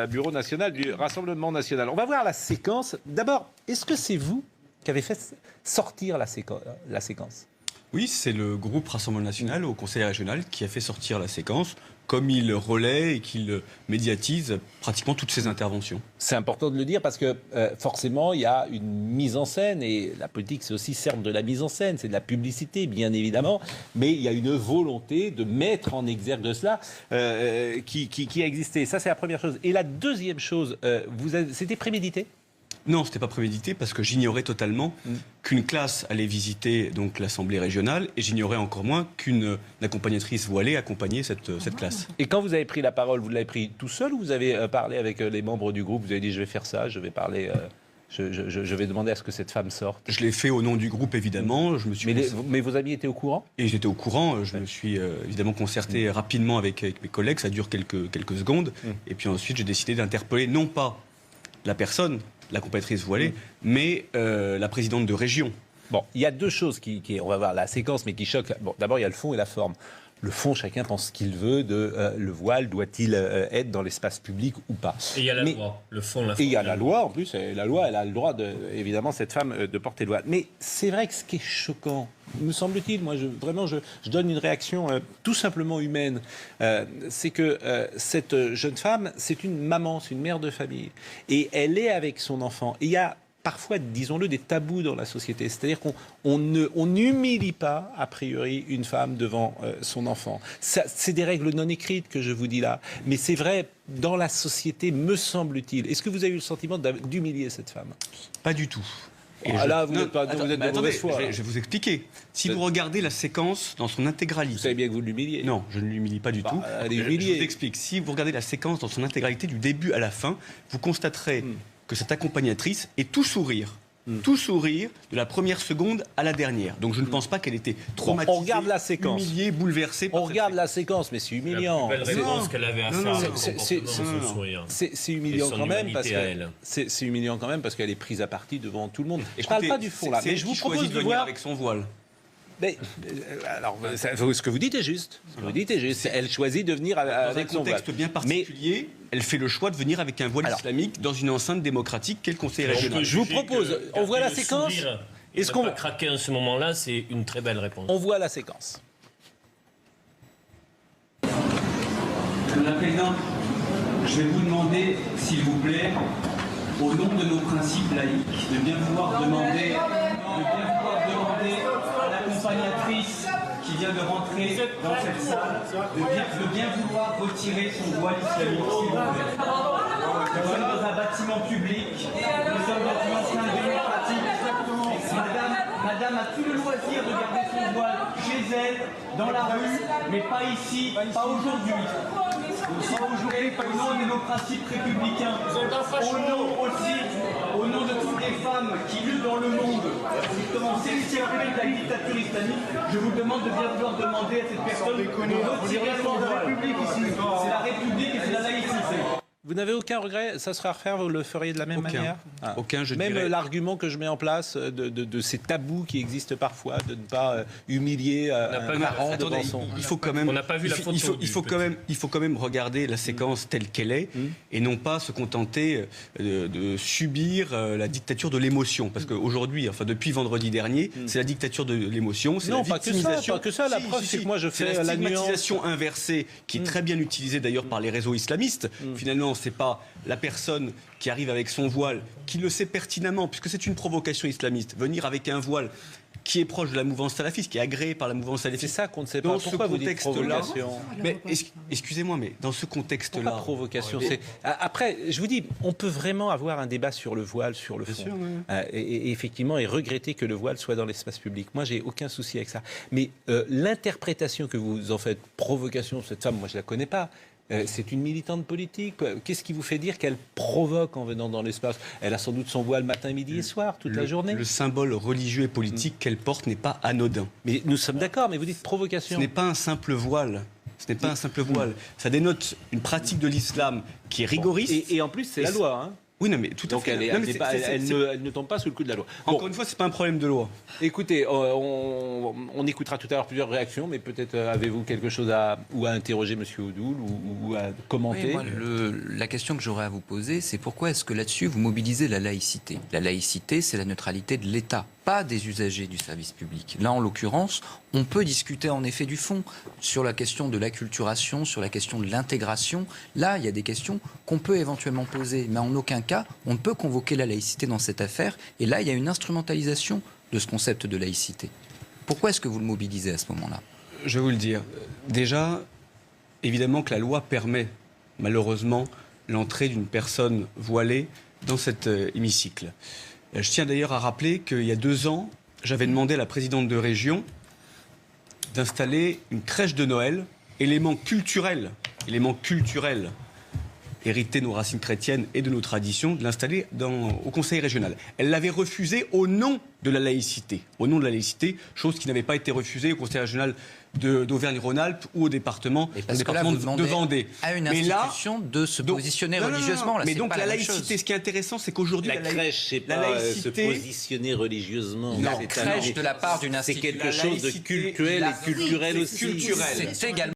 Bureau national du Rassemblement national. On va voir la séquence. D'abord, est-ce que c'est vous qui avez fait sortir la séquence? Oui, c'est le groupe Rassemblement national au Conseil régional qui a fait sortir la séquence, comme il relaie et qu'il médiatise pratiquement toutes ses interventions. C'est important de le dire parce que forcément, il y a une mise en scène et la politique, c'est aussi certes de la mise en scène, c'est de la publicité, bien évidemment, mais il y a une volonté de mettre en exergue cela qui a existé. Ça, c'est la première chose. Et la deuxième chose, c'était prémédité ? Non, ce n'était pas prémédité parce que j'ignorais totalement qu'une classe allait visiter donc l'Assemblée régionale et j'ignorais encore moins qu'une accompagnatrice voilée accompagnait cette classe. Et quand vous avez pris la parole, vous l'avez pris tout seul ou vous avez parlé avec les membres du groupe? Vous avez dit je vais faire ça, je vais parler, je vais demander à ce que cette femme sorte. Je l'ai fait au nom du groupe évidemment. Je me suis mais vos amis étaient au courant? Et j'étais au courant, je me suis évidemment concerté rapidement avec mes collègues, ça dure quelques secondes. Et puis ensuite j'ai décidé d'interpeller non pas la personne, l'accompagnatrice voilée, mais la présidente de région. Bon, il y a deux choses on va voir la séquence, mais qui choquent. Bon, d'abord, il y a le fond et la forme. Le fond, chacun pense ce qu'il veut de le voile, doit-il être dans l'espace public ou pas. Et il y a la loi, le fond, la forme. Et il y a la loi, en plus, et la loi, elle a le droit, évidemment, cette femme, de porter le voile. Mais c'est vrai que ce qui est choquant, me semble-t-il, moi, je donne une réaction tout simplement humaine, c'est que cette jeune femme, c'est une maman, c'est une mère de famille, et elle est avec son enfant. Et il y a parfois, disons-le, des tabous dans la société. C'est-à-dire qu'on n'humilie pas, a priori, une femme devant son enfant. C'est des règles non écrites que je vous dis là. Mais c'est vrai, dans la société, me semble-t-il. Est-ce que vous avez eu le sentiment d'humilier cette femme? Pas du tout. Là, vous êtes de mauvaise foi. Je vais vous expliquer. Si vous regardez la séquence dans son intégralité... Vous savez bien que vous l'humiliez. Non, je ne l'humilie pas du tout. Elle est humiliée. Je vous explique. Si vous regardez la séquence dans son intégralité, du début à la fin, vous constaterez que cette accompagnatrice est tout sourire. Tout sourire de la première seconde à la dernière. Donc je ne pense pas qu'elle était traumatisée, on regarde la séquence. Humiliée, bouleversée. On regarde la séquence, mais c'est humiliant. La plus belle réponse qu'elle avait à faire, c'est humiliant quand même parce que c'est humiliant quand même parce qu'elle est prise à partie devant tout le monde. Et je parle pas du fond là, mais je vous propose de voir avec son voile. Mais, alors, ce que vous dites est juste. Elle choisit de venir avec son voile. Dans un contexte bien particulier, elle fait le choix de venir avec un voile islamique dans une enceinte démocratique qu'est le Conseil régional. Je vous propose, on voit la séquence. Est-ce qu'on va craquer en ce moment-là? C'est une très belle réponse. On voit la séquence. Madame la Présidente, je vais vous demander, s'il vous plaît, au nom de nos principes laïques, de bien pouvoir demander à l'accompagnatrice qui vient de rentrer dans cette salle de bien vouloir retirer son voile islamique, s'il vous plaît. Nous sommes dans un bâtiment public, nous sommes dans une enceinte démocratique. Madame a tout le loisir de garder son voile chez elle, dans la rue, mais pas ici, pas aujourd'hui. Pas au nom de nos principes républicains, au nom de toutes les femmes qui luttent dans le monde, justement s'extirper de la dictature islamique, je vous demande de bien vouloir demander à cette personne de retirer son voile. C'est la République et c'est la laïcité. Vous n'avez aucun regret? Ça serait à refaire, vous le feriez de la même manière? Aucun, je même dirais. L'argument que je mets en place de ces tabous qui existent parfois, de ne pas humilier un parent devant son... Il faut quand même... On n'a pas vu la photo. Il faut quand même regarder la séquence telle qu'elle est et non pas se contenter de subir la dictature de l'émotion. Parce qu'aujourd'hui, enfin depuis vendredi dernier, c'est la dictature de l'émotion. Non, pas que ça. La preuve, c'est que moi je fais la stigmatisation inversée qui est très bien utilisée d'ailleurs par les réseaux islamistes. Finalement, c'est pas la personne qui arrive avec son voile, qui le sait pertinemment, puisque c'est une provocation islamiste, venir avec un voile qui est proche de la mouvance salafiste, qui est agréé par la mouvance salafiste. C'est ça qu'on ne sait pas. Dans Pourquoi ce vous dites provocation? Mais excusez-moi, mais dans ce contexte-là... Pourquoi provocation? Après, je vous dis, on peut vraiment avoir un débat sur le voile, sur le fond. Sûr, et effectivement, et regretter que le voile soit dans l'espace public. Moi, j'ai aucun souci avec ça. Mais l'interprétation que vous en faites, provocation, cette femme, moi, je la connais pas. C'est une militante politique. Qu'est-ce qui vous fait dire qu'elle provoque en venant dans l'espace? Elle a sans doute son voile matin, midi et soir, toute la journée. Le symbole religieux et politique qu'elle porte n'est pas anodin. Mais nous sommes d'accord, mais vous dites provocation. Ce n'est pas un simple voile. Ce n'est pas un simple voile. Ça dénote une pratique de l'islam qui est rigoriste. Et en plus, c'est la loi. Oui, non, mais tout à Donc fait. elle, Non, mais elle ne tombe pas sous le coup de la loi. Encore une fois, c'est pas un problème de loi. Écoutez, on écoutera tout à l'heure plusieurs réactions, mais peut-être avez-vous quelque chose à interroger M. Odoul ou à commenter. Oui, moi, la question que j'aurais à vous poser, c'est pourquoi est-ce que là-dessus vous mobilisez la laïcité? La laïcité, c'est la neutralité de l'État, pas des usagers du service public. Là, en l'occurrence, on peut discuter en effet du fond sur la question de l'acculturation, sur la question de l'intégration. Là, il y a des questions qu'on peut éventuellement poser, mais en aucun cas, on ne peut convoquer la laïcité dans cette affaire. Et là, il y a une instrumentalisation de ce concept de laïcité. Pourquoi est-ce que vous le mobilisez à ce moment-là? Je vais vous le dire. Déjà, évidemment que la loi permet, malheureusement, l'entrée d'une personne voilée dans cet hémicycle. Je tiens d'ailleurs à rappeler qu'il y a 2 ans, j'avais demandé à la présidente de région d'installer une crèche de Noël, élément culturel, hérité de nos racines chrétiennes et de nos traditions, de l'installer au conseil régional. Elle l'avait refusé au nom de la laïcité. Au nom de la laïcité, chose qui n'avait pas été refusée au conseil régional d'Auvergne-Rhône-Alpes ou au département, de Vendée. À une institution de se positionner religieusement. Là, mais c'est donc pas la même chose. laïcité, ce qui est intéressant, c'est qu'aujourd'hui La crèche, c'est pas se positionner religieusement. La crèche de la part d'une c'est institution. quelque chose de culturel et culturel aussi. C'est également